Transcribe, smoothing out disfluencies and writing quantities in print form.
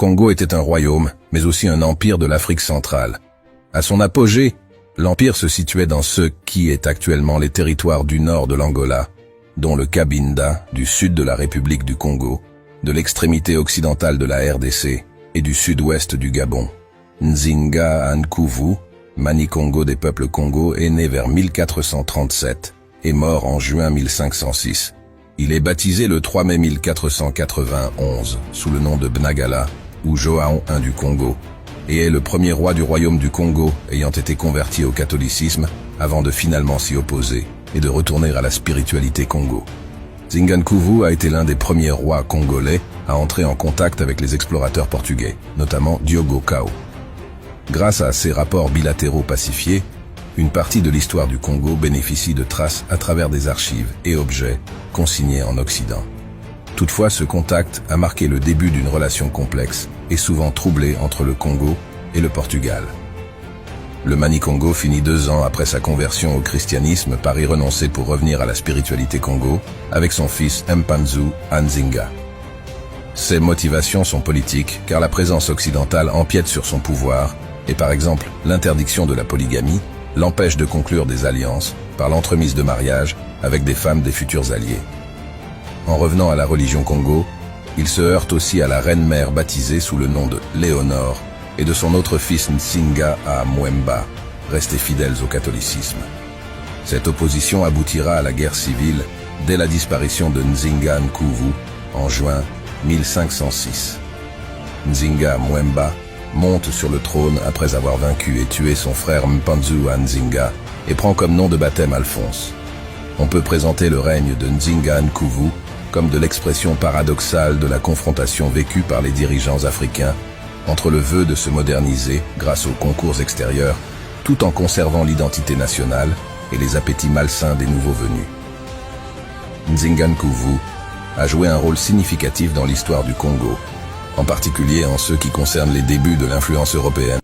Congo était un royaume, mais aussi un empire de l'Afrique centrale. À son apogée, l'empire se situait dans ce qui est actuellement les territoires du nord de l'Angola, dont le Cabinda, du sud de la République du Congo, de l'extrémité occidentale de la RDC et du sud-ouest du Gabon. Nzinga Nkuvu, Mani-Congo des peuples Congo, est né vers 1437 et mort en juin 1506. Il est baptisé le 3 mai 1491 sous le nom de Bnagala, ou Joao I du Congo, et est le premier roi du royaume du Congo ayant été converti au catholicisme avant de finalement s'y opposer et de retourner à la spiritualité Congo. Nzinga-Nkuvu a été l'un des premiers rois congolais à entrer en contact avec les explorateurs portugais, notamment Diogo Cao. Grâce à ces rapports bilatéraux pacifiés, une partie de l'histoire du Congo bénéficie de traces à travers des archives et objets consignés en Occident. Toutefois, ce contact a marqué le début d'une relation complexe et souvent troublée entre le Congo et le Portugal. Le Mani-Congo finit 2 ans après sa conversion au christianisme par y renoncer pour revenir à la spiritualité Congo avec son fils Mpanzu Nzinga. Ses motivations sont politiques car la présence occidentale empiète sur son pouvoir et par exemple l'interdiction de la polygamie l'empêche de conclure des alliances par l'entremise de mariages avec des femmes des futurs alliés. En revenant à la religion Congo, il se heurte aussi à la reine-mère baptisée sous le nom de Léonore et de son autre fils Nsinga à Mwemba, restés fidèles au catholicisme. Cette opposition aboutira à la guerre civile dès la disparition de Nzinga-Nkuvu en juin 1506. Nzinga Mwemba monte sur le trône après avoir vaincu et tué son frère Mpanzu Nzinga et prend comme nom de baptême Alphonse. On peut présenter le règne de Nzinga-Nkuvu comme de l'expression paradoxale de la confrontation vécue par les dirigeants africains entre le vœu de se moderniser grâce aux concours extérieurs, tout en conservant l'identité nationale et les appétits malsains des nouveaux venus. Nzinga-Nkuvu a joué un rôle significatif dans l'histoire du Congo, en particulier en ce qui concerne les débuts de l'influence européenne.